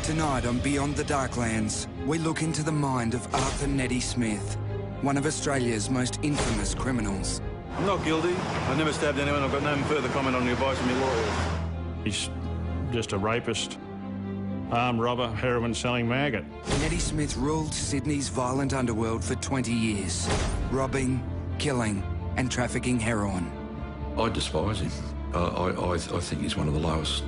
Tonight on Beyond the Darklands, we look into the mind of Arthur Neddy Smith, one of Australia's most infamous criminals. I'm not guilty. I never stabbed anyone. I've got no further comment on the advice of my lawyers. He's just a rapist, armed robber, heroin-selling maggot. Neddy Smith ruled Sydney's violent underworld for 20 years, robbing, killing and trafficking heroin. I despise him. I think he's one of the lowest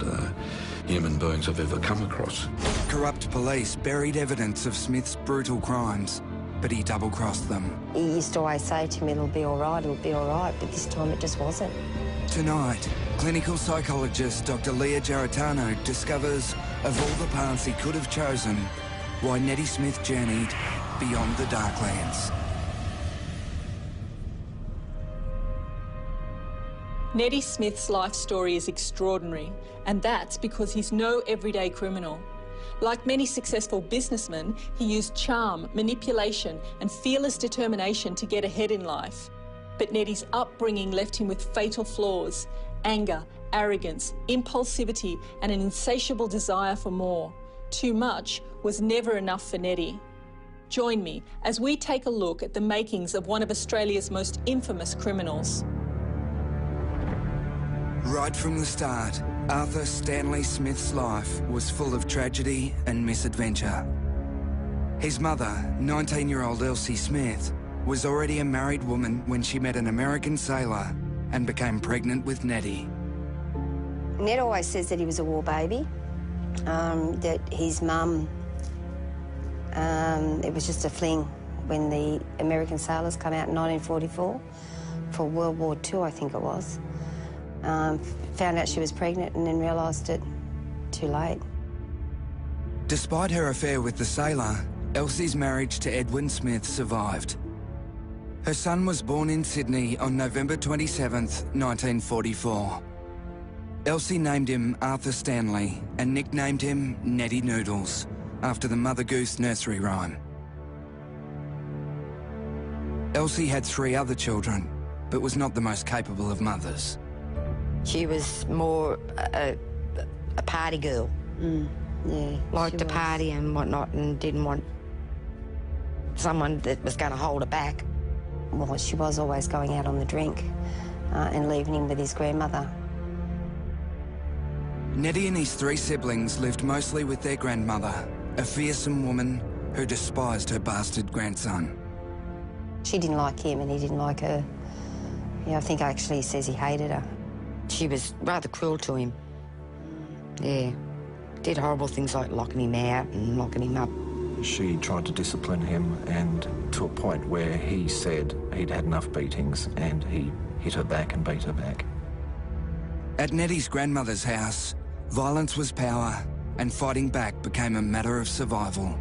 human beings I've ever come across. Corrupt police buried evidence of Smith's brutal crimes, but he double-crossed them. He used to always say to me, it'll be all right, but this time it just wasn't. Tonight, clinical psychologist Dr. Leah Giarratano discovers, of all the paths he could have chosen, why Neddy Smith journeyed beyond the Darklands. Neddy Smith's life story is extraordinary, and that's because he's no everyday criminal. Like many successful businessmen, he used charm, manipulation and fearless determination to get ahead in life. But Neddy's upbringing left him with fatal flaws: anger, arrogance, impulsivity and an insatiable desire for more. Too much was never enough for Neddy. Join me as we take a look at the makings of one of Australia's most infamous criminals. Right from the start, Arthur Stanley Smith's life was full of tragedy and misadventure. His mother, 19-year-old Elsie Smith, was already a married woman when she met an American sailor and became pregnant with Neddy. Ned always says that he was a war baby, that his mum, it was just a fling when the American sailors came out in 1944 for World War II, I think it was. Found out she was pregnant and then realised it too late. Despite her affair with the sailor, Elsie's marriage to Edwin Smith survived. Her son was born in Sydney on November 27th, 1944. Elsie named him Arthur Stanley and nicknamed him Neddy Noodles, after the Mother Goose nursery rhyme. Elsie had 3 other children, but was not the most capable of mothers. She was more a party girl. Yeah, liked to party and whatnot, and didn't want someone that was going to hold her back. Well, she was always going out on the drink and leaving him with his grandmother. Neddy and his 3 siblings lived mostly with their grandmother, a fearsome woman who despised her bastard grandson. She didn't like him and he didn't like her. Yeah, I think actually he says he hated her. She was rather cruel to him. Yeah. Did horrible things like locking him out and locking him up. She tried to discipline him, and to a point where he said he'd had enough beatings, and he hit her back and beat her back. At Neddy's grandmother's house, violence was power and fighting back became a matter of survival.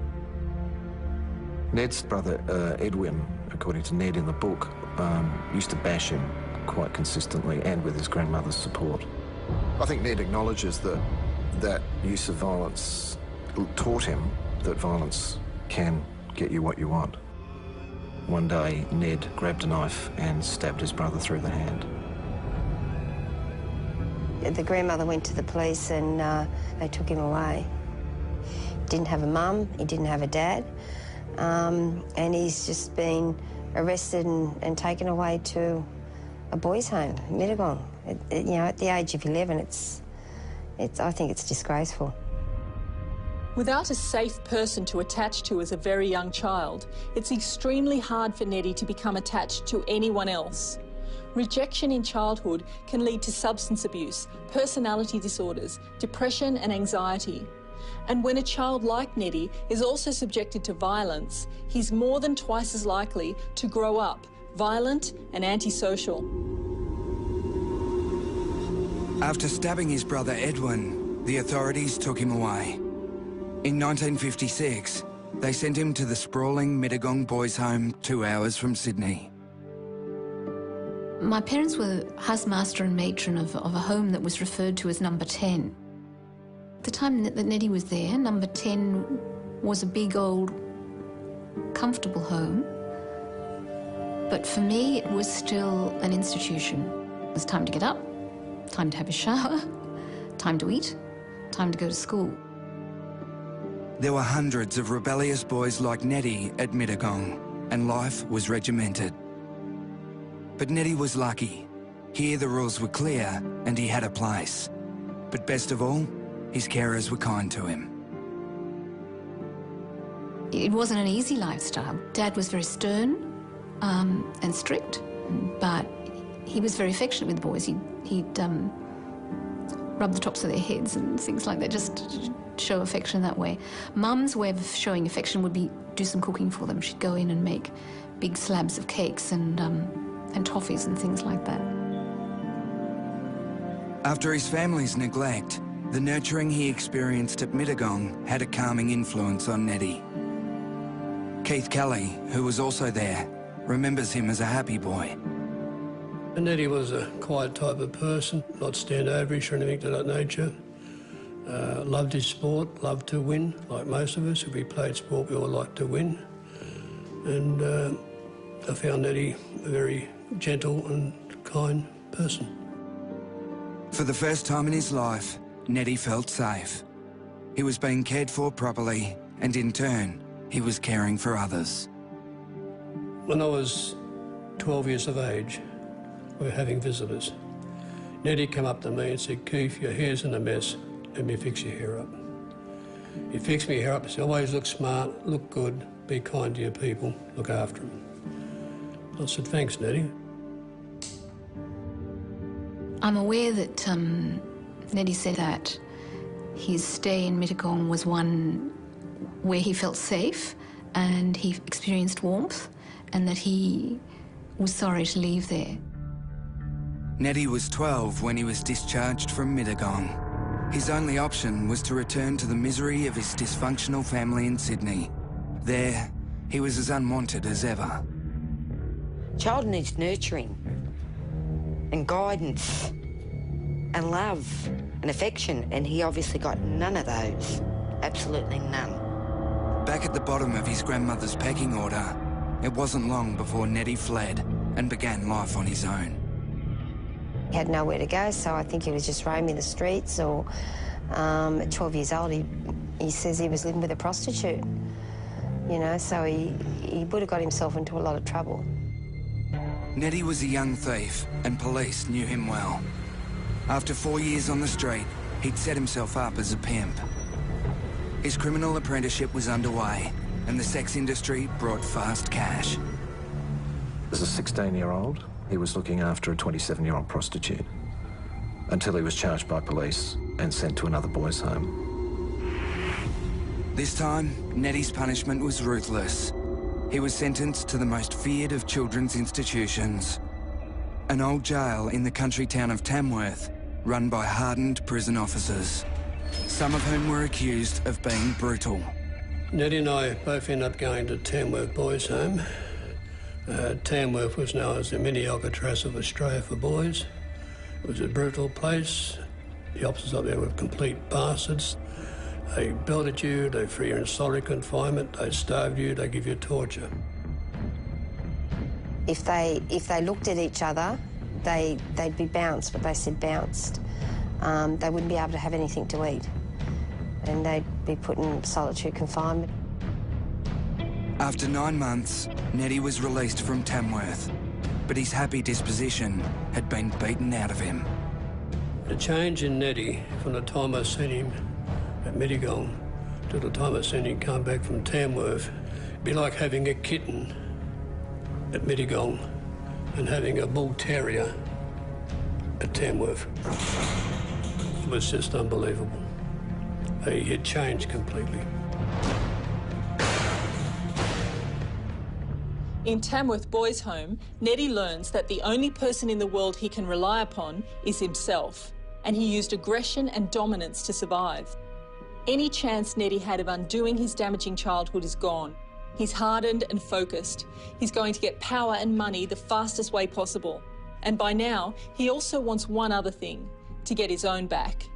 Ned's brother, Edwin, according to Ned in the book, used to bash him quite consistently and with his grandmother's support. I think Ned acknowledges that use of violence taught him that violence can get you what you want. One day, Ned grabbed a knife and stabbed his brother through the hand. The grandmother went to the police and they took him away. Didn't have a mum, he didn't have a dad, and he's just been arrested and taken away to a boys' home, Mittagong. You know, at the age of 11, I think it's disgraceful. Without a safe person to attach to as a very young child, it's extremely hard for Neddy to become attached to anyone else. Rejection in childhood can lead to substance abuse, personality disorders, depression and anxiety. And when a child like Neddy is also subjected to violence, he's more than twice as likely to grow up violent and antisocial. After stabbing his brother Edwin, the authorities took him away. In 1956, they sent him to the sprawling Mittagong Boys' Home 2 hours from Sydney. My parents were housemaster and matron of a home that was referred to as number 10. At the time that Neddy was there, number 10 was a big old comfortable home. But for me, it was still an institution. It was time to get up, time to have a shower, time to eat, time to go to school. There were hundreds of rebellious boys like Neddy at Mittagong, and life was regimented. But Neddy was lucky. Here the rules were clear and he had a place. But best of all, his carers were kind to him. It wasn't an easy lifestyle. Dad was very stern and strict, but he was very affectionate with the boys. He'd rub the tops of their heads and things like that, just show affection that way. Mum's way of showing affection would be do some cooking for them. She'd go in and make big slabs of cakes and toffees and things like that. After his family's neglect, the nurturing he experienced at Mittagong had a calming influence on Neddy. Keith Kelly, who was also there, remembers him as a happy boy. Neddy was a quiet type of person, not standoffish or anything of that nature. Loved his sport, loved to win, like most of us. If we played sport, we all liked to win. And I found Neddy a very gentle and kind person. For the first time in his life, Neddy felt safe. He was being cared for properly, and in turn, he was caring for others. When I was 12 years of age, we were having visitors. Neddy came up to me and said, "Keith, your hair's in a mess. Let me fix your hair up." He fixed my hair up and said, "Always look smart, look good, be kind to your people, look after them." I said, "Thanks, Neddy." I'm aware that Neddy said that his stay in Mittagong was one where he felt safe and he experienced warmth, and that he was sorry to leave there. Neddy was 12 when he was discharged from Mittagong. His only option was to return to the misery of his dysfunctional family in Sydney. There, he was as unwanted as ever. Child needs nurturing and guidance and love and affection, and he obviously got none of those. Absolutely none. Back at the bottom of his grandmother's pecking order, it wasn't long before Neddy fled and began life on his own. He had nowhere to go, so I think he was just roaming the streets, or at 12 years old, he says he was living with a prostitute. You know, so he would have got himself into a lot of trouble. Neddy was a young thief, and police knew him well. After 4 years on the street, he'd set himself up as a pimp. His criminal apprenticeship was underway, and the sex industry brought fast cash. As a 16-year-old, he was looking after a 27-year-old prostitute until he was charged by police and sent to another boys' home. This time, Neddy's punishment was ruthless. He was sentenced to the most feared of children's institutions, an old jail in the country town of Tamworth, run by hardened prison officers, some of whom were accused of being brutal. Neddy and I both ended up going to Tamworth Boys' Home. Tamworth was known as the mini Alcatraz of Australia for boys. It was a brutal place. The officers up there were complete bastards. They belted you, they threw you in solitary confinement, they starved you, they give you torture. If they looked at each other, they'd be bounced, but they said bounced. They wouldn't be able to have anything to eat, and they'd be put in solitary confinement. After 9 months, Neddy was released from Tamworth, but his happy disposition had been beaten out of him. The change in Neddy from the time I seen him at Mittagong to the time I seen him come back from Tamworth, it'd be like having a kitten at Mittagong and having a bull terrier at Tamworth. It was just unbelievable. He had changed completely. In Tamworth Boys' Home, Neddy learns that the only person in the world he can rely upon is himself, and he used aggression and dominance to survive. Any chance Neddy had of undoing his damaging childhood is gone. He's hardened and focused. He's going to get power and money the fastest way possible. And by now, he also wants one other thing, to get his own back.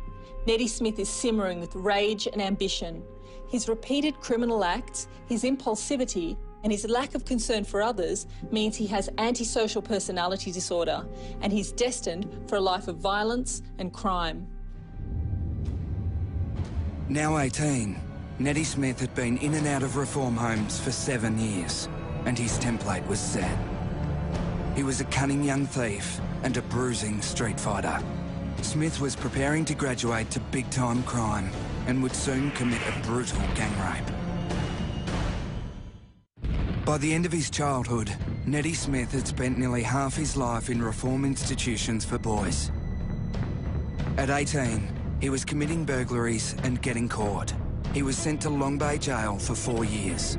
Neddy Smith is simmering with rage and ambition. His repeated criminal acts, his impulsivity, and his lack of concern for others means he has antisocial personality disorder, and he's destined for a life of violence and crime. Now 18, Neddy Smith had been in and out of reform homes for 7 years, and his template was set. He was a cunning young thief and a bruising street fighter. Smith was preparing to graduate to big-time crime and would soon commit a brutal gang rape. By the end of his childhood, Neddy Smith had spent nearly half his life in reform institutions for boys. At 18, he was committing burglaries and getting caught. He was sent to Long Bay Jail for 4 years.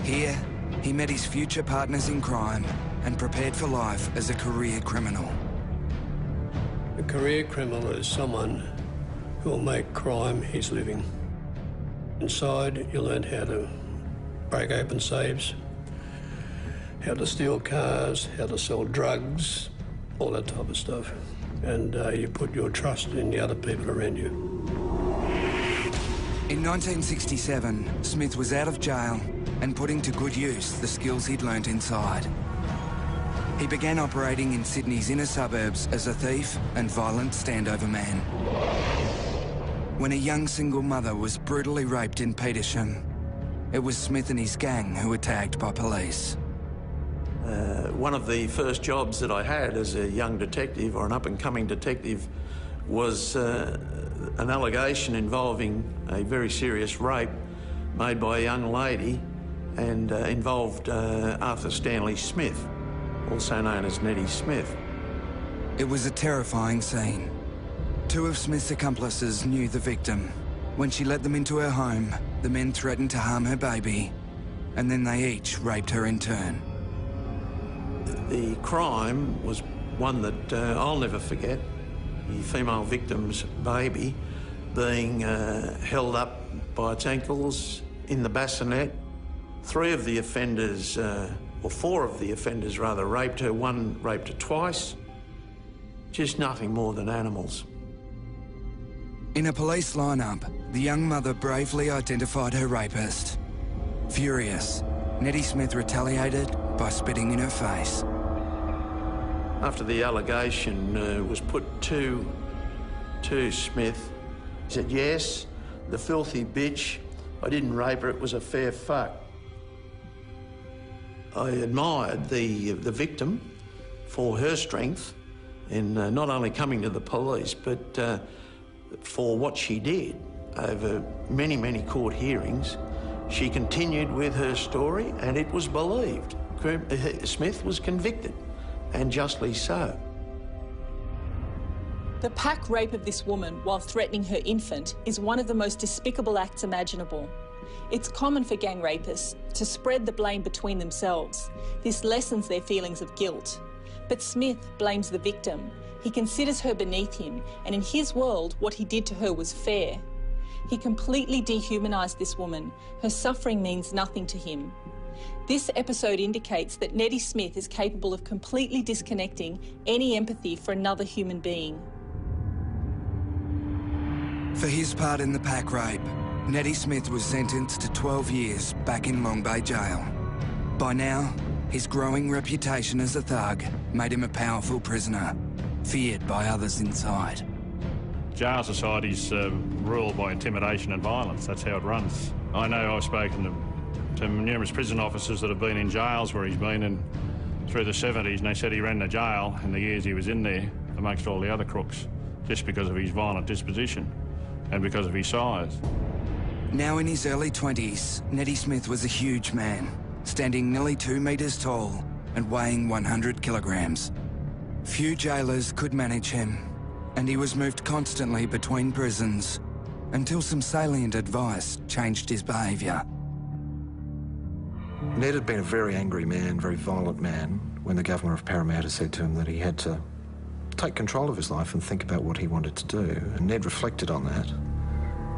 Here, he met his future partners in crime and prepared for life as a career criminal. A career criminal is someone who will make crime his living. Inside, you learn how to break open safes, how to steal cars, how to sell drugs, all that type of stuff. And you put your trust in the other people around you. In 1967, Smith was out of jail and putting to good use the skills he'd learnt inside. He began operating in Sydney's inner suburbs as a thief and violent standover man. When a young single mother was brutally raped in Petersham, it was Smith and his gang who were tagged by police. One of the first jobs that I had as a young detective, or an up-and-coming detective, was an allegation involving a very serious rape made by a young lady and involved Arthur Stanley Smith, also known as Neddy Smith. It was a terrifying scene. Two of Smith's accomplices knew the victim. When she let them into her home, the men threatened to harm her baby, and then they each raped her in turn. The crime was one that I'll never forget. The female victim's baby being held up by its ankles in the bassinet. 3 of the offenders, or 4 of the offenders rather, raped her. 1 raped her twice. Just nothing more than animals. In a police lineup, the young mother bravely identified her rapist. Furious, Neddy Smith retaliated by spitting in her face. After the allegation was put to Smith, he said, "Yes, the filthy bitch, I didn't rape her, it was a fair fuck." I admired the victim for her strength in not only coming to the police, but for what she did over many, many court hearings. She continued with her story and it was believed. Smith was convicted, and justly so. The pack rape of this woman while threatening her infant is one of the most despicable acts imaginable. It's common for gang rapists to spread the blame between themselves. This lessens their feelings of guilt. But Smith blames the victim. He considers her beneath him, and in his world, what he did to her was fair. He completely dehumanised this woman. Her suffering means nothing to him. This episode indicates that Neddy Smith is capable of completely disconnecting any empathy for another human being. For his part in the pack rape, Neddy Smith was sentenced to 12 years back in Long Bay Jail. By now, his growing reputation as a thug made him a powerful prisoner, feared by others inside. Jail society's ruled by intimidation and violence. That's how it runs. I know I've spoken to numerous prison officers that have been in jails where he's been in through the 70s, and they said he ran the jail in the years he was in there amongst all the other crooks, just because of his violent disposition and because of his size. Now in his early 20s, Neddy Smith was a huge man, standing nearly 2 metres tall and weighing 100 kilograms. Few jailers could manage him, and he was moved constantly between prisons until some salient advice changed his behaviour. Ned had been a very angry man, very violent man, when the governor of Parramatta said to him that he had to take control of his life and think about what he wanted to do. And Ned reflected on that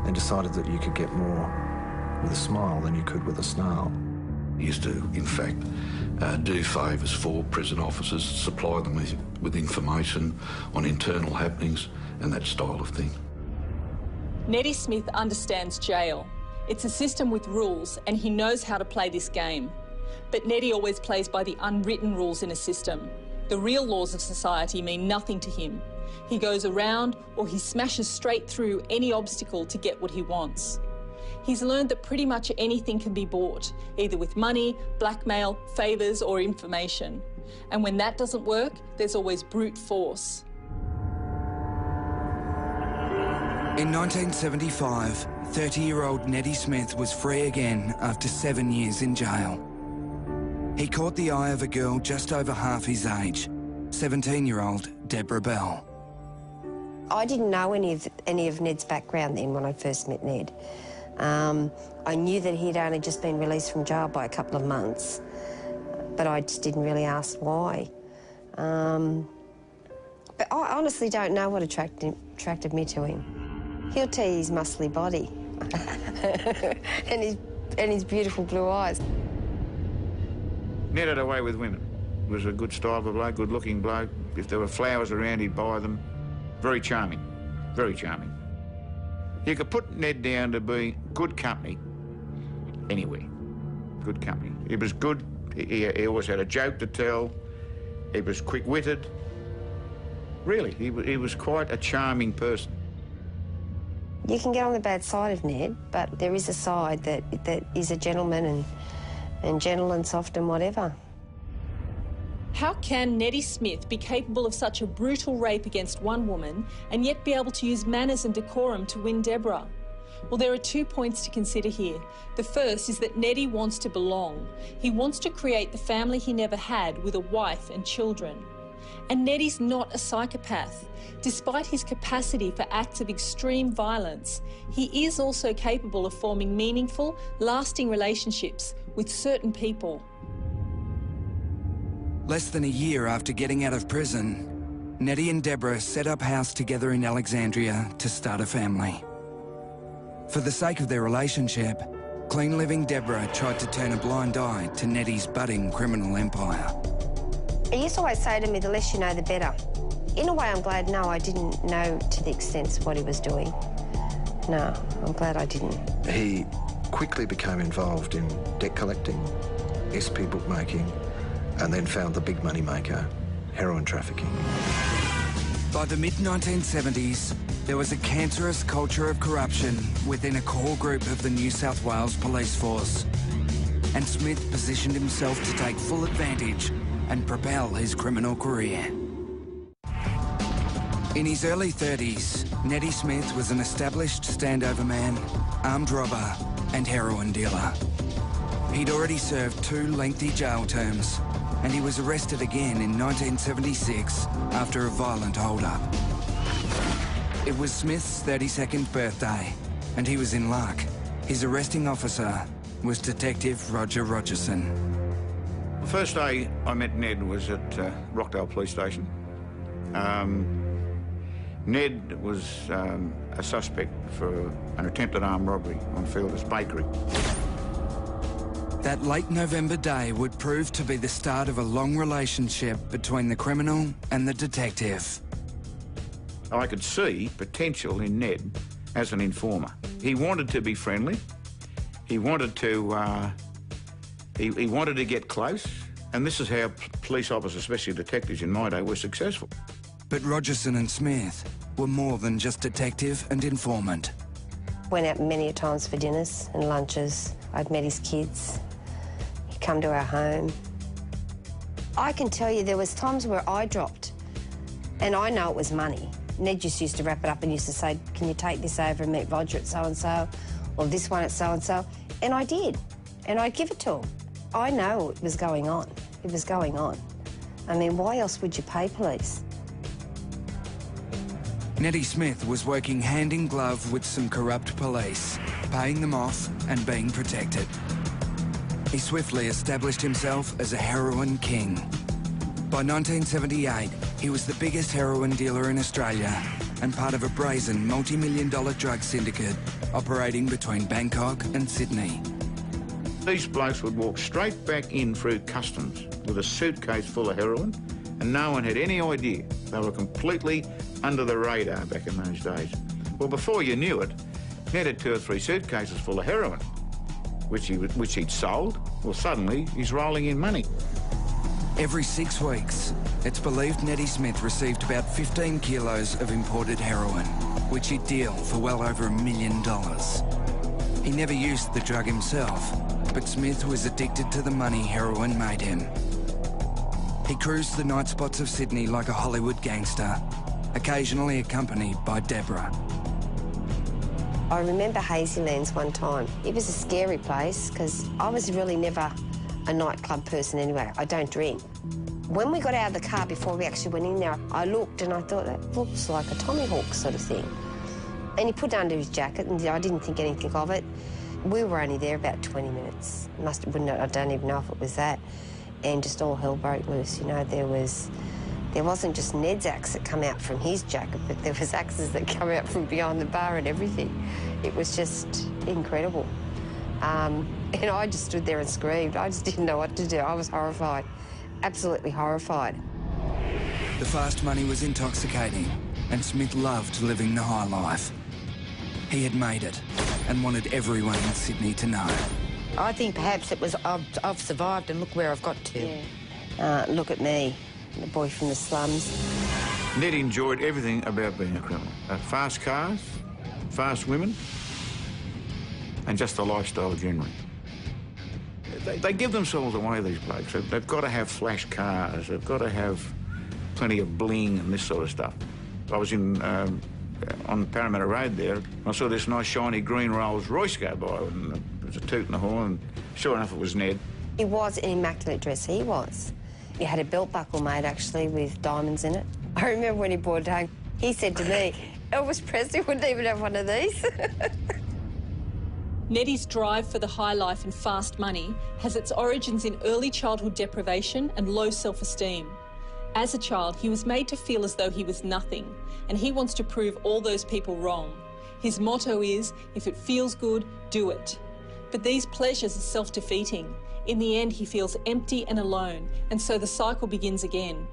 and decided that you could get more with a smile than you could with a snarl. He used to, in fact, do favours for prison officers, supply them with information on internal happenings and that style of thing. Neddy Smith understands jail. It's a system with rules, and he knows how to play this game. But Neddy always plays by the unwritten rules in a system. The real laws of society mean nothing to him. He goes around, or he smashes straight through any obstacle to get what he wants. He's learned that pretty much anything can be bought, either with money, blackmail, favours or information. And when that doesn't work, there's always brute force. In 1975, 30-year-old Neddy Smith was free again after 7 years in jail. He caught the eye of a girl just over half his age, 17-year-old Deborah Bell. I didn't know any of Ned's background then when I first met Ned. I knew that he'd only just been released from jail by a couple of months, but I just didn't really ask why. But I honestly don't know what attracted me to him. He'll tell you his muscly body and his beautiful blue eyes. Ned had a way with women. He was a good style of bloke, good-looking bloke. If there were flowers around, he'd buy them. Very charming, very charming. You could put Ned down to be good company anywhere. Good company. He was good. He always had a joke to tell. He was quick-witted. Really, he was quite a charming person. You can get on the bad side of Ned, but there is a side that is a gentleman and gentle and soft and whatever. How can Neddy Smith be capable of such a brutal rape against one woman and yet be able to use manners and decorum to win Deborah? Well, there are 2 points to consider here. The first is that Neddy wants to belong. He wants to create the family he never had with a wife and children. And Neddy's not a psychopath. Despite his capacity for acts of extreme violence, he is also capable of forming meaningful, lasting relationships with certain people. Less than a year after getting out of prison, Neddy and Deborah set up house together in Alexandria to start a family. For the sake of their relationship, clean-living Deborah tried to turn a blind eye to Neddy's budding criminal empire. He used to always say to me, the less you know, the better. In a way, I'm glad, no, I didn't know to the extent of what he was doing. No, I'm glad I didn't. He quickly became involved in debt collecting, SP bookmaking, and then found the big money maker, heroin trafficking. By the mid-1970s, there was a cancerous culture of corruption within a core group of the New South Wales police force, and Smith positioned himself to take full advantage and propel his criminal career. In his early 30s, Neddy Smith was an established standover man, armed robber and heroin dealer. He'd already served 2 lengthy jail terms, and he was arrested again in 1976 after a violent hold-up. It was Smith's 32nd birthday, and he was in luck. His arresting officer was Detective Roger Rogerson. The first day I met Ned was at Rockdale Police Station. Ned was a suspect for an attempted armed robbery on Fielder's Bakery. That late November day would prove to be the start of a long relationship between the criminal and the detective. I could see potential in Ned as an informer. He wanted to be friendly. He wanted to he wanted to get close, and this is how police officers, especially detectives in my day, were successful. But Rogerson and Smith were more than just detective and informant. Went out many a times for dinners and lunches. I'd met his kids. He'd come to our home. I can tell you there was times where I dropped, and I know it was money. Ned just used to wrap it up and used to say, can you take this over and meet Roger at so-and-so, or this one at so-and-so? And I did, and I'd give it to him. I know it was going on. It was going on. I mean, why else would you pay police? Neddy Smith was working hand in glove with some corrupt police, paying them off and being protected. He swiftly established himself as a heroin king. By 1978, he was the biggest heroin dealer in Australia and part of a brazen multi-million-dollar drug syndicate operating between Bangkok and Sydney. These blokes would walk straight back in through customs with a suitcase full of heroin, and no one had any idea. They were completely under the radar back in those days. Well, before you knew it, Ned had 2 or 3 suitcases full of heroin, which he'd sold. Well, suddenly he's rolling in money. Every 6 weeks, it's believed Neddy Smith received about 15 kilos of imported heroin, which he'd deal for well over $1 million. He never used the drug himself, but Smith was addicted to the money heroin made him. He cruised the night spots of Sydney like a Hollywood gangster, occasionally accompanied by Deborah. I remember Hazylands one time. It was a scary place because I was really never a nightclub person anyway. I don't drink. When we got out of the car before we actually went in there, I looked and I thought, that looks like a Tommy Hawk sort of thing. And he put it under his jacket and I didn't think anything of it. We were only there about 20 minutes. I don't even know if it was that. And just all hell broke loose, you know. There wasn't just Ned's axe that come out from his jacket, but there was axes that come out from behind the bar and everything. It was just incredible. And I just stood there and screamed. I just didn't know what to do. I was horrified, absolutely horrified. The fast money was intoxicating, and Smith loved living the high life. He had made it and wanted everyone in Sydney to know. I think perhaps it was I've survived and look where I've got to. Yeah. Look at me, the boy from the slums. Ned enjoyed everything about being a criminal. Fast cars, fast women, and just the lifestyle generally. They give themselves away, these blokes. They've got to have flash cars, they've got to have plenty of bling and this sort of stuff. I was on Parramatta Road there, and I saw this nice shiny green Rolls Royce go by, and it was a toot and a horn, and sure enough it was Ned. He was in immaculate dress, he was. He had a belt buckle made, actually, with diamonds in it. I remember when he brought it home, he said to me, Elvis Presley wouldn't even have one of these. Neddy's drive for the high life and fast money has its origins in early childhood deprivation and low self-esteem. As a child, he was made to feel as though he was nothing, and he wants to prove all those people wrong. His motto is, if it feels good, do it. But these pleasures are self-defeating. In the end, he feels empty and alone, and so the cycle begins again.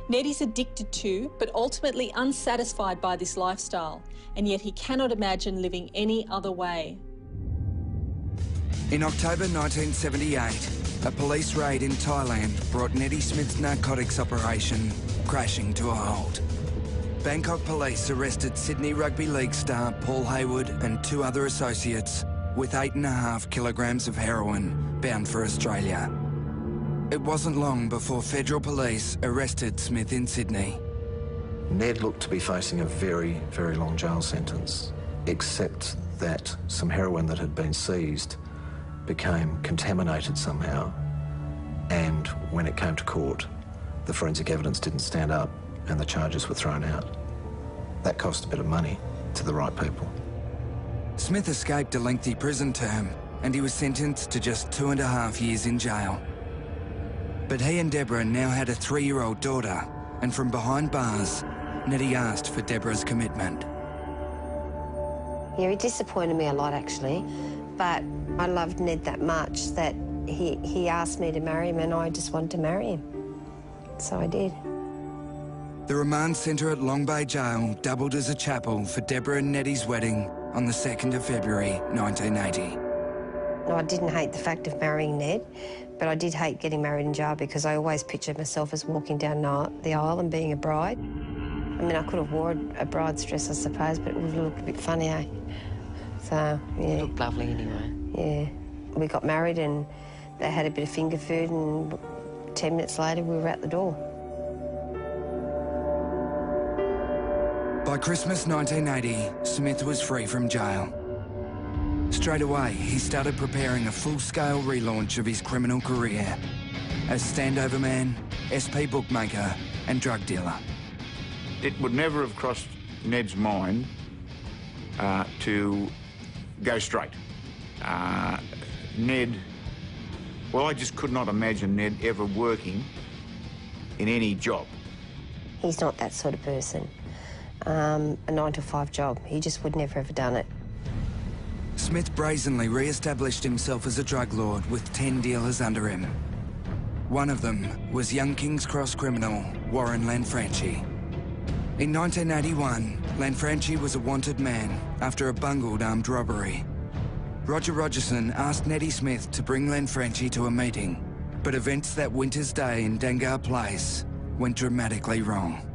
Neddy's addicted to, but ultimately unsatisfied by this lifestyle, and yet he cannot imagine living any other way. In October 1978, a police raid in Thailand brought Neddy Smith's narcotics operation crashing to a halt. Bangkok police arrested Sydney Rugby League star Paul Hayward and 2 other associates with 8.5 kilograms of heroin bound for Australia. It wasn't long before federal police arrested Smith in Sydney. Ned looked to be facing a very, very long jail sentence, except that some heroin that had been seized became contaminated somehow, and when it came to court, the forensic evidence didn't stand up and the charges were thrown out. That cost a bit of money to the right people. Smith escaped a lengthy prison term and he was sentenced to just 2.5 years in jail. But he and Deborah now had a 3-year-old daughter, and from behind bars, Neddy asked for Deborah's commitment. Yeah, he disappointed me a lot, actually, but I loved Ned that much that he asked me to marry him and I just wanted to marry him. So I did. The remand centre at Long Bay Jail doubled as a chapel for Deborah and Neddy's wedding on the 2nd of February 1980. I didn't hate the fact of marrying Ned, but I did hate getting married in jail because I always pictured myself as walking down the aisle and being a bride. I mean, I could have worn a bride's dress, I suppose, but it would have looked a bit funny, eh? So, yeah. It looked lovely anyway. Yeah. We got married and they had a bit of finger food and 10 minutes later we were at the door. By Christmas 1980, Smith was free from jail. Straight away, he started preparing a full-scale relaunch of his criminal career as standover man, SP bookmaker and drug dealer. It would never have crossed Ned's mind to go straight. Ned, well, I just could not imagine Ned ever working in any job. He's not that sort of person. A 9-to-5 job. He just would never have done it. Smith brazenly re-established himself as a drug lord with 10 dealers under him. One of them was young King's Cross criminal Warren Lanfranchi. In 1981, Lanfranchi was a wanted man after a bungled armed robbery. Roger Rogerson asked Neddy Smith to bring Lanfranchi to a meeting, but events that winter's day in Dangar Place went dramatically wrong.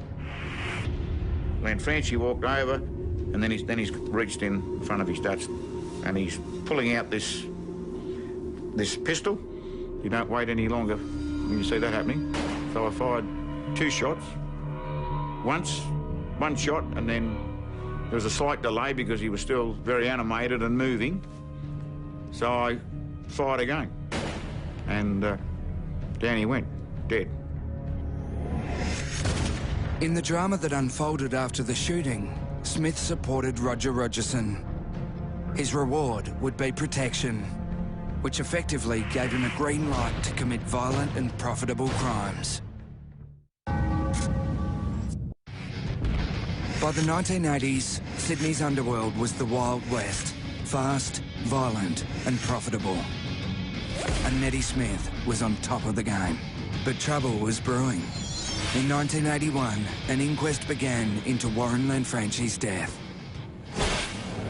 Lanfranchi walked over, and then he's reached in front of his Dutch, and he's pulling out this pistol. You don't wait any longer when you see that happening. So I fired 2 shots. Once, 1 shot, and then there was a slight delay because he was still very animated and moving. So I fired again, and down he went, dead. In the drama that unfolded after the shooting, Smith supported Roger Rogerson. His reward would be protection, which effectively gave him a green light to commit violent and profitable crimes. By the 1980s, Sydney's underworld was the Wild West, fast, violent and profitable. And Neddy Smith was on top of the game. But trouble was brewing. In 1981, an inquest began into Warren Lanfranchi's death.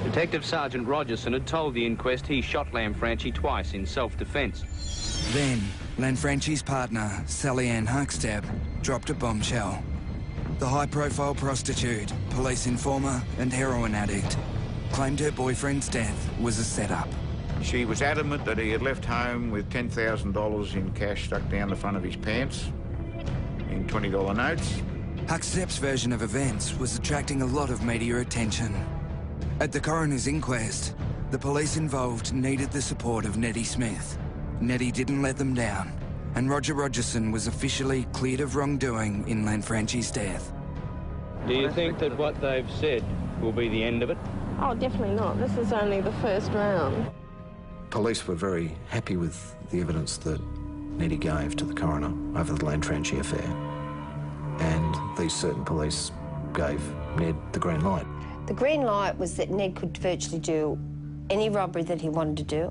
Detective Sergeant Rogerson had told the inquest he shot Lanfranchi twice in self-defence. Then, Lanfranchi's partner, Sally Ann Huckstep, dropped a bombshell. The high-profile prostitute, police informer and heroin addict claimed her boyfriend's death was a setup. She was adamant that he had left home with $10,000 in cash stuck down the front of his pants in $20 notes. Huckstep's version of events was attracting a lot of media attention. At the coroner's inquest, the police involved needed the support of Neddy Smith. Neddy didn't let them down, and Roger Rogerson was officially cleared of wrongdoing in Lanfranchi's death. Do you think that what they've said will be the end of it? Oh, definitely not. This is only the first round. Police were very happy with the evidence that Neddy gave to the coroner over the Lanfranchi affair, and these certain police gave Ned the green light. The green light was that Ned could virtually do any robbery that he wanted to do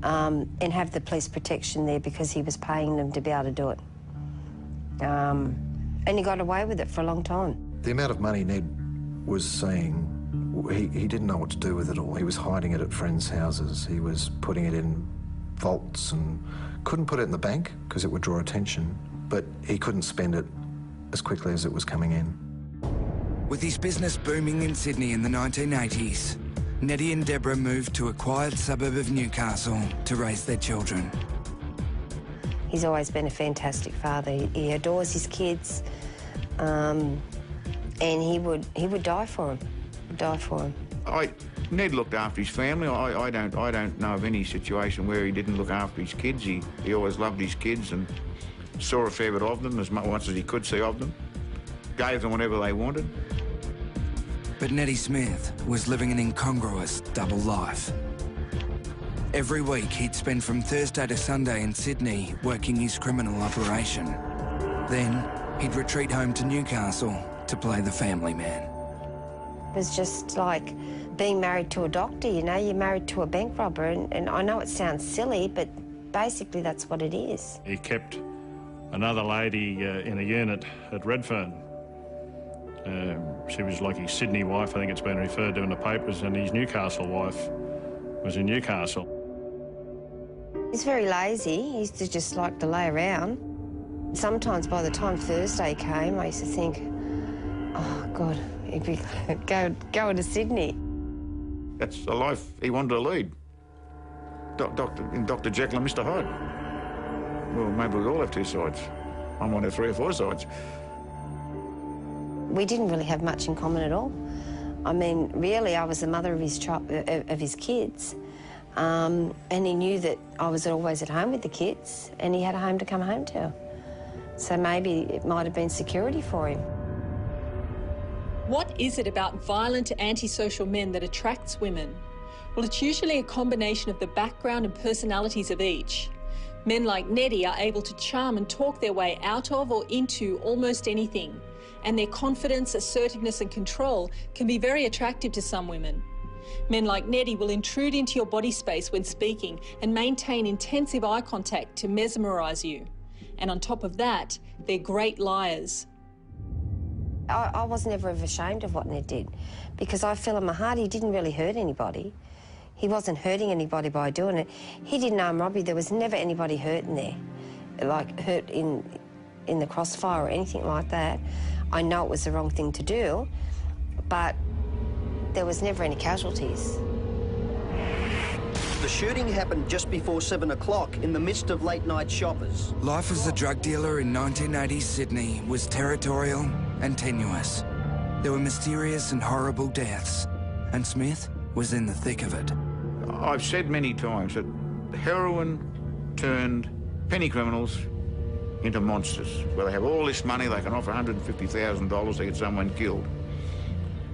and have the police protection there because he was paying them to be able to do it. And he got away with it for a long time. The amount of money Ned was saying, he didn't know what to do with it all. He was hiding it at friends' houses. He was putting it in vaults and couldn't put it in the bank because it would draw attention, but he couldn't spend it as quickly as it was coming in. With his business booming in Sydney in the 1980s, Neddy and Deborah moved to a quiet suburb of Newcastle to raise their children. He's always been a fantastic father. He adores his kids, and he would die for them. Ned looked after his family. I don't know of any situation where he didn't look after his kids. He always loved his kids and saw a fair bit of them, as much as he could see of them. Gave them whatever they wanted. But Neddy Smith was living an incongruous double life. Every week he'd spend from Thursday to Sunday in Sydney working his criminal operation. Then he'd retreat home to Newcastle to play the family man. It was just like being married to a doctor, you know, you're married to a bank robber, and I know it sounds silly, but basically that's what it is. He kept another lady in a unit at Redfern. She was like his Sydney wife, I think it's been referred to in the papers, and his Newcastle wife was in Newcastle. He's very lazy. He used to just like to lay around. Sometimes by the time Thursday came, I used to think, oh, God, he'd be going to Sydney. That's a life he wanted to lead. Dr. Jekyll and Mr. Hyde. Well, maybe we all have 2 sides. I'm on 3 or 4 sides. We didn't really have much in common at all. I mean, really, I was the mother of his kids, and he knew that I was always at home with the kids, and he had a home to come home to. So maybe it might have been security for him. What is it about violent, antisocial men that attracts women? Well, it's usually a combination of the background and personalities of each. Men like Neddy are able to charm and talk their way out of or into almost anything, and their confidence, assertiveness and control can be very attractive to some women. Men like Neddy will intrude into your body space when speaking and maintain intensive eye contact to mesmerise you. And on top of that, they're great liars. I was never ever ashamed of what Ned did, because I feel in my heart he didn't really hurt anybody. He wasn't hurting anybody by doing it. He didn't arm robbery. There was never anybody hurt in there, like hurt in the crossfire or anything like that. I know it was the wrong thing to do, but there was never any casualties. The shooting happened just before 7 o'clock in the midst of late-night shoppers. Life as a drug dealer in 1980s Sydney was territorial and tenuous. There were mysterious and horrible deaths, and Smith was in the thick of it. I've said many times that heroin turned penny criminals into monsters, where they have all this money, they can offer $150,000 to get someone killed,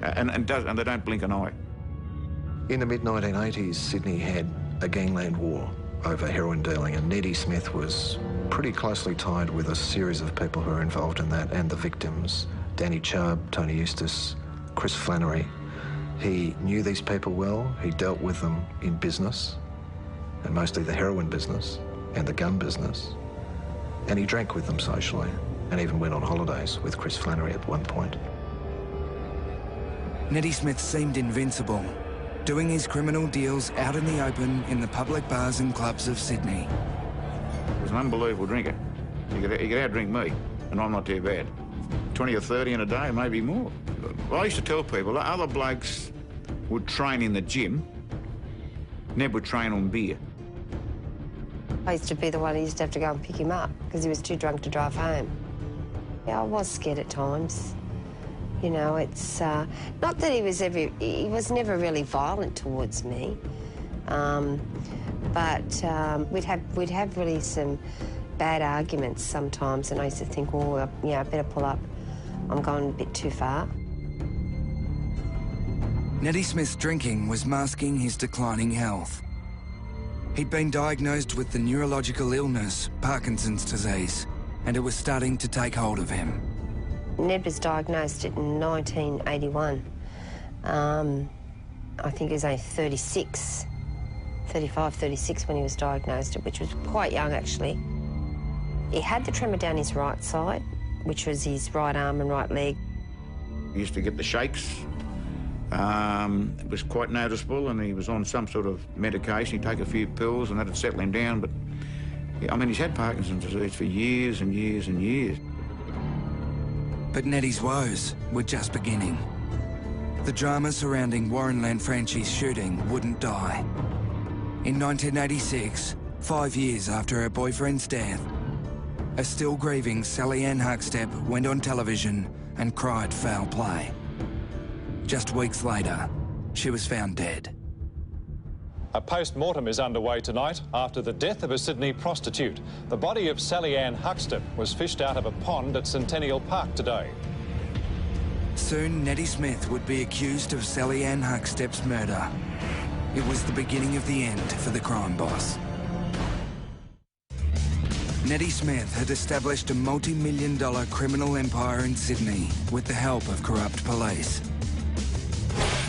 and they don't blink an eye. In the mid-1980s, Sydney had a gangland war over heroin dealing, and Neddy Smith was pretty closely tied with a series of people who were involved in that, and the victims, Danny Chubb, Tony Eustace, Chris Flannery. He knew these people well, he dealt with them in business, and mostly the heroin business and the gun business, and he drank with them socially, and even went on holidays with Chris Flannery at one point. Neddy Smith seemed invincible, doing his criminal deals out in the open in the public bars and clubs of Sydney. He was an unbelievable drinker. He could outdrink me, and I'm not too bad. 20 or 30 in a day, maybe more. I used to tell people that other blokes would train in the gym, Ned would train on beer. I used to be the one who used to have to go and pick him up because he was too drunk to drive home. Yeah, I was scared at times. You know, it's not that he was never really violent towards me, but we'd have really some bad arguments sometimes, and I used to think, oh, yeah, I better pull up. I'm going a bit too far. Neddy Smith's drinking was masking his declining health. He'd been diagnosed with the neurological illness, Parkinson's disease, and it was starting to take hold of him. Ned was diagnosed in 1981. I think he was only 36, 35, 36 when he was diagnosed, which was quite young, actually. He had the tremor down his right side, which was his right arm and right leg. He used to get the shakes. It was quite noticeable, and he was on some sort of medication. He'd take a few pills and that'd settle him down, but I mean, he's had Parkinson's disease for years and years and years. But Neddy's woes were just beginning. The drama surrounding Warren Lanfranchi's shooting wouldn't die. In 1986, 5 years after her boyfriend's death, a still grieving Sally Ann Huckstep went on television and cried foul play. Just weeks later, she was found dead. A post-mortem is underway tonight after the death of a Sydney prostitute. The body of Sally Ann Huckstep was fished out of a pond at Centennial Park today. Soon, Neddy Smith would be accused of Sally Ann Huckstep's murder. It was the beginning of the end for the crime boss. Neddy Smith had established a multi-million-dollar criminal empire in Sydney with the help of corrupt police.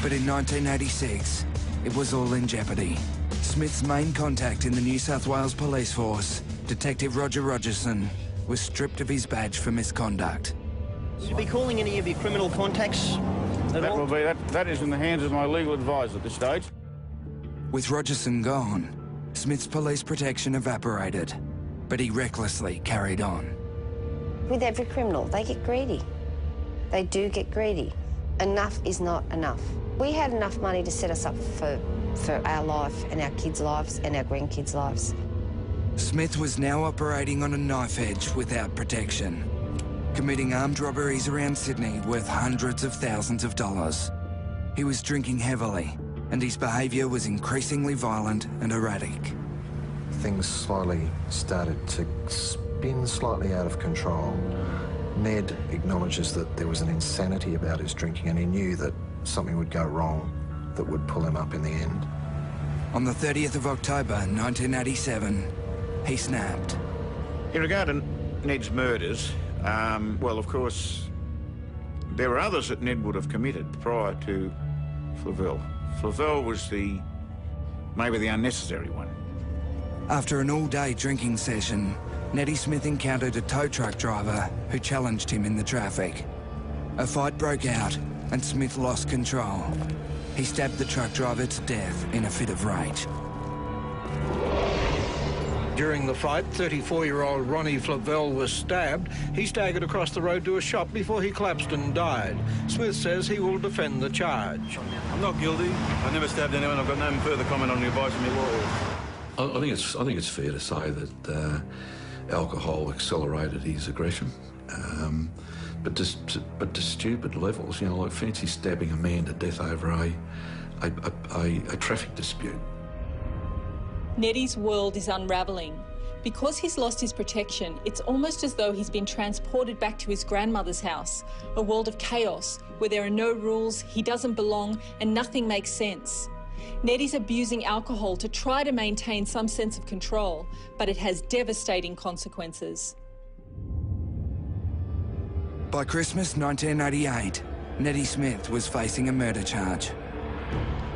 But in 1986, it was all in jeopardy. Smith's main contact in the New South Wales Police Force, Detective Roger Rogerson, was stripped of his badge for misconduct. Will you be calling any of your criminal contacts at all? That is in the hands of my legal advisor at this stage. With Rogerson gone, Smith's police protection evaporated, but he recklessly carried on. With every criminal, they get greedy. They do get greedy. Enough is not enough. We had enough money to set us up for our life and our kids' lives and our grandkids' lives. Smith was now operating on a knife edge without protection, committing armed robberies around Sydney worth hundreds of thousands of dollars. He was drinking heavily, and his behaviour was increasingly violent and erratic. Things slowly started to spin slightly out of control. Ned acknowledges that there was an insanity about his drinking, and he knew that something would go wrong that would pull him up in the end. On the 30th of October, 1987, he snapped. In regard to Ned's murders, well, of course, there were others that Ned would have committed prior to Flavelle. Flavelle was maybe the unnecessary one. After an all-day drinking session, Neddy Smith encountered a tow truck driver who challenged him in the traffic. A fight broke out and Smith lost control. He stabbed the truck driver to death in a fit of rage. During the fight, 34-year-old Ronnie Flavel was stabbed. He staggered across the road to a shop before he collapsed and died. Smith says he will defend the charge. I'm not guilty. I never stabbed anyone. I've got no further comment on the advice from your lawyers. I think it's fair to say that alcohol accelerated his aggression, but to stupid levels. You know, like fancy stabbing a man to death over a traffic dispute. Neddy's world is unravelling. Because he's lost his protection, it's almost as though he's been transported back to his grandmother's house, a world of chaos where there are no rules, he doesn't belong, and nothing makes sense. Neddy's abusing alcohol to try to maintain some sense of control, but it has devastating consequences. By Christmas 1988, Neddy Smith was facing a murder charge.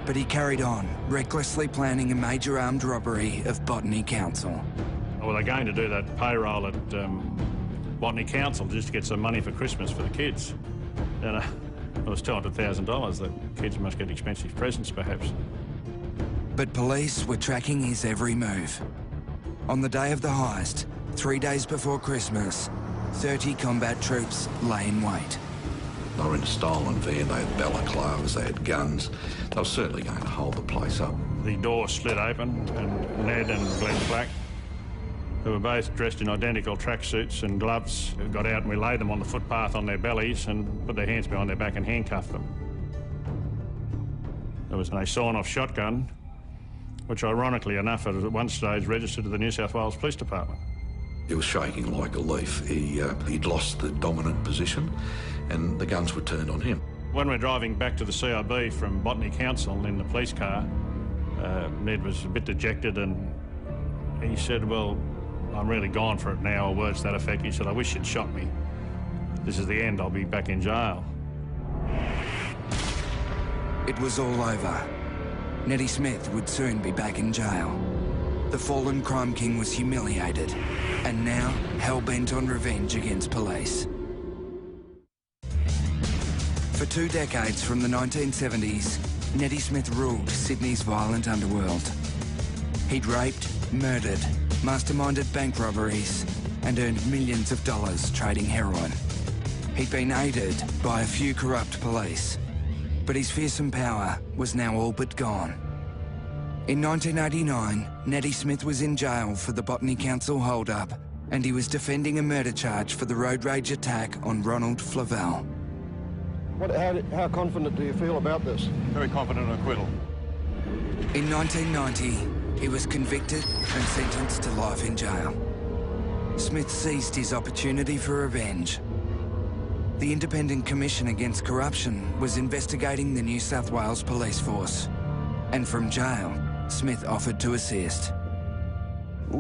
But he carried on, recklessly planning a major armed robbery of Botany Council. Well, they're going to do that payroll at Botany Council just to get some money for Christmas for the kids. And it was $200,000. The kids must get expensive presents, perhaps. But police were tracking his every move. On the day of the heist, 3 days before Christmas, 30 combat troops lay in wait. They were in a stolen van, they had balaclavas, they had guns. They were certainly going to hold the place up. The door slid open and Ned and Glenn Black, who were both dressed in identical tracksuits and gloves, got out and we laid them on the footpath on their bellies and put their hands behind their back and handcuffed them. There was a sawn-off shotgun, which ironically enough at one stage registered to the New South Wales Police Department. He was shaking like a leaf. He'd lost the dominant position and the guns were turned on him. When we're driving back to the CIB from Botany Council in the police car, Ned was a bit dejected and he said, well, I'm really gone for it now, or words to that effect. He said, I wish you'd shot me. This is the end, I'll be back in jail. It was all over. Neddy Smith would soon be back in jail. The fallen crime king was humiliated and now hell-bent on revenge against police. For 2 decades from the 1970s, Neddy Smith ruled Sydney's violent underworld. He'd raped, murdered, masterminded bank robberies and earned millions of dollars trading heroin. He'd been aided by a few corrupt police, but his fearsome power was now all but gone. In 1989, Neddy Smith was in jail for the Botany Council hold-up and he was defending a murder charge for the road rage attack on Ronald Flavel. How confident do you feel about this? Very confident in acquittal. In 1990, he was convicted and sentenced to life in jail. Smith seized his opportunity for revenge. The Independent Commission Against Corruption was investigating the New South Wales Police Force. And from jail, Smith offered to assist.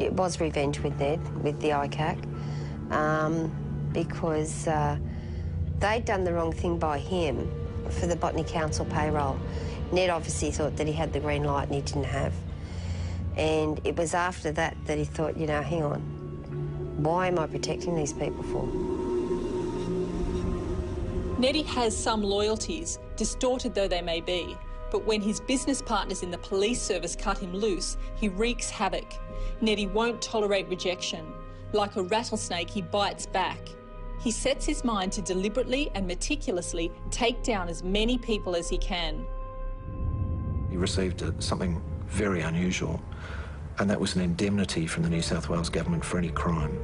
It was revenge with Ned, with the ICAC, because they'd done the wrong thing by him for the Botany Council payroll. Ned obviously thought that he had the green light and he didn't have. And it was after that that he thought, you know, hang on, why am I protecting these people for? Neddy has some loyalties, distorted though they may be. But when his business partners in the police service cut him loose, he wreaks havoc. Neddy won't tolerate rejection. Like a rattlesnake, he bites back. He sets his mind to deliberately and meticulously take down as many people as he can. He received something very unusual, and that was an indemnity from the New South Wales government for any crime,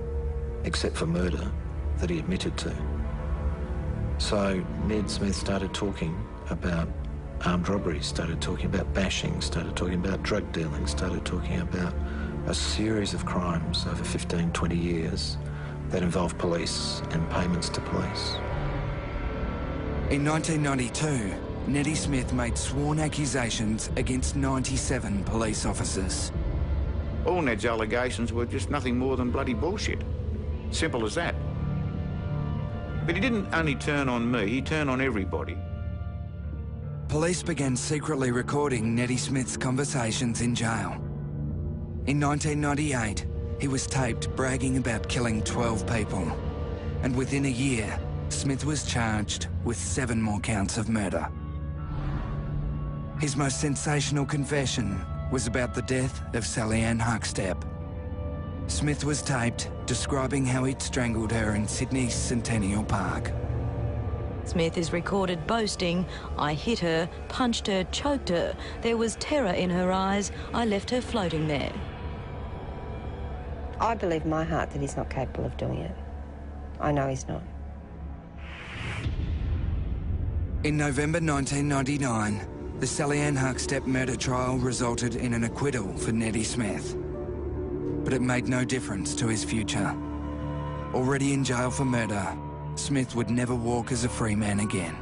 except for murder, that he admitted to. So Ned Smith started talking about armed robberies, started talking about bashing, started talking about drug dealing, started talking about a series of crimes over 15, 20 years that involved police and payments to police. In 1992, Neddy Smith made sworn accusations against 97 police officers. All Ned's allegations were just nothing more than bloody bullshit. Simple as that. But he didn't only turn on me, he turned on everybody. Police began secretly recording Neddy Smith's conversations in jail. In 1998, he was taped bragging about killing 12 people. And within a year, Smith was charged with 7 more counts of murder. His most sensational confession was about the death of Sally Ann Huckstep. Smith was taped describing how he'd strangled her in Sydney's Centennial Park. Smith is recorded boasting, "I hit her, punched her, choked her. There was terror in her eyes. I left her floating there." I believe in my heart that he's not capable of doing it. I know he's not. In November 1999, the Sally Ann Huckstep murder trial resulted in an acquittal for Neddy Smith. But it made no difference to his future. Already in jail for murder, Smith would never walk as a free man again.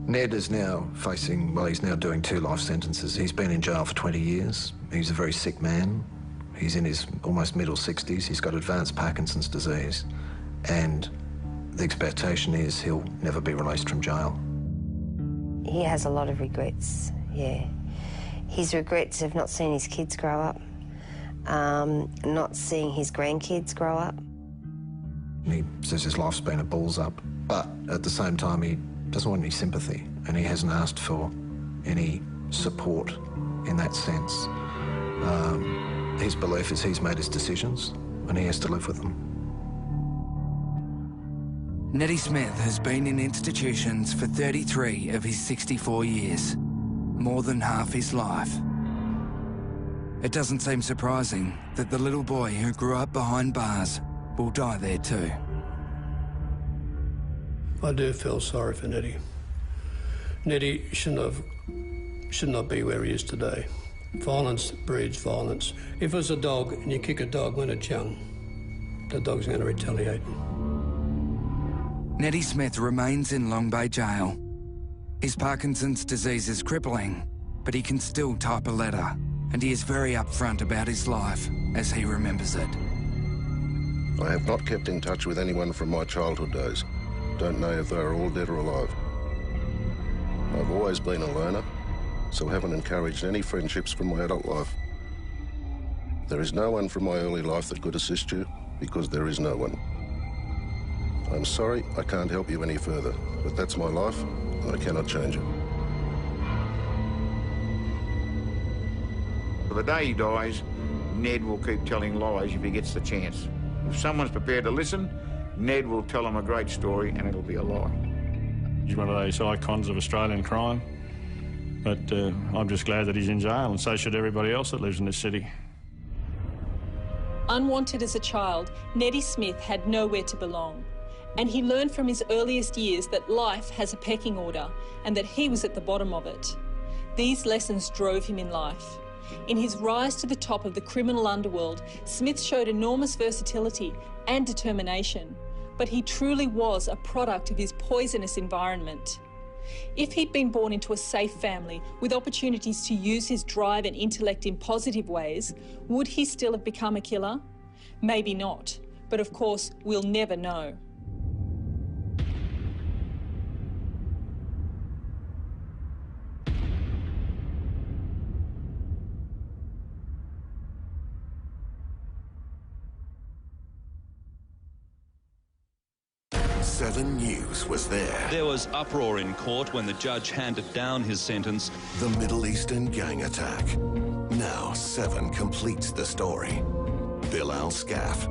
Ned is now facing, well, he's now doing 2 life sentences. He's been in jail for 20 years. He's a very sick man. He's in his almost middle 60s. He's got advanced Parkinson's disease. And the expectation is he'll never be released from jail. He has a lot of regrets, yeah. His regrets of not seeing his kids grow up, not seeing his grandkids grow up. He says his life's been a balls up, but at the same time he doesn't want any sympathy, and he hasn't asked for any support in that sense. His belief is he's made his decisions and he has to live with them. Neddy Smith has been in institutions for 33 of his 64 years, more than half his life. It doesn't seem surprising that the little boy who grew up behind bars will die there too. I do feel sorry for Neddy. Neddy should not be where he is today. Violence breeds violence. If it was a dog and you kick a dog when it's young, the dog's going to retaliate. Neddy Smith remains in Long Bay Jail. His Parkinson's disease is crippling, but he can still type a letter, and he is very upfront about his life as he remembers it. I have not kept in touch with anyone from my childhood days. Don't know if they are all dead or alive. I've always been a loner, so haven't encouraged any friendships from my adult life. There is no one from my early life that could assist you, because there is no one. I'm sorry I can't help you any further, but that's my life, and I cannot change it. The day he dies, Ned will keep telling lies if he gets the chance. If someone's prepared to listen, Ned will tell them a great story and it'll be a lie. He's one of those icons of Australian crime, but I'm just glad that he's in jail, and so should everybody else that lives in this city. Unwanted as a child, Neddy Smith had nowhere to belong. And he learned from his earliest years that life has a pecking order and that he was at the bottom of it. These lessons drove him in life. In his rise to the top of the criminal underworld, Smith showed enormous versatility and determination, but he truly was a product of his poisonous environment. If he'd been born into a safe family with opportunities to use his drive and intellect in positive ways, would he still have become a killer? Maybe not, but of course, we'll never know. Seven News was there. There was uproar in court when the judge handed down his sentence. The Middle Eastern gang attack. Now 7 completes the story. Bill Al-Scaff.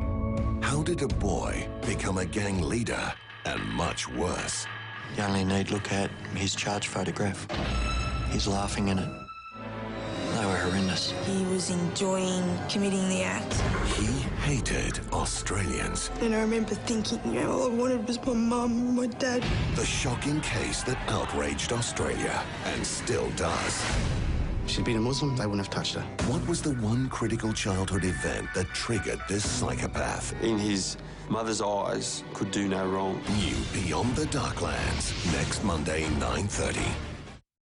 How did a boy become a gang leader? And much worse. You only need look at his charge photograph. He's laughing in it. They were horrendous. He was enjoying committing the act. He hated Australians. And I remember thinking, you know, all I wanted was my mum and my dad. The shocking case that outraged Australia and still does. If she'd been a Muslim, they wouldn't have touched her. What was the one critical childhood event that triggered this psychopath? In his mother's eyes, could do no wrong. New Beyond the Darklands, next Monday, 9:30.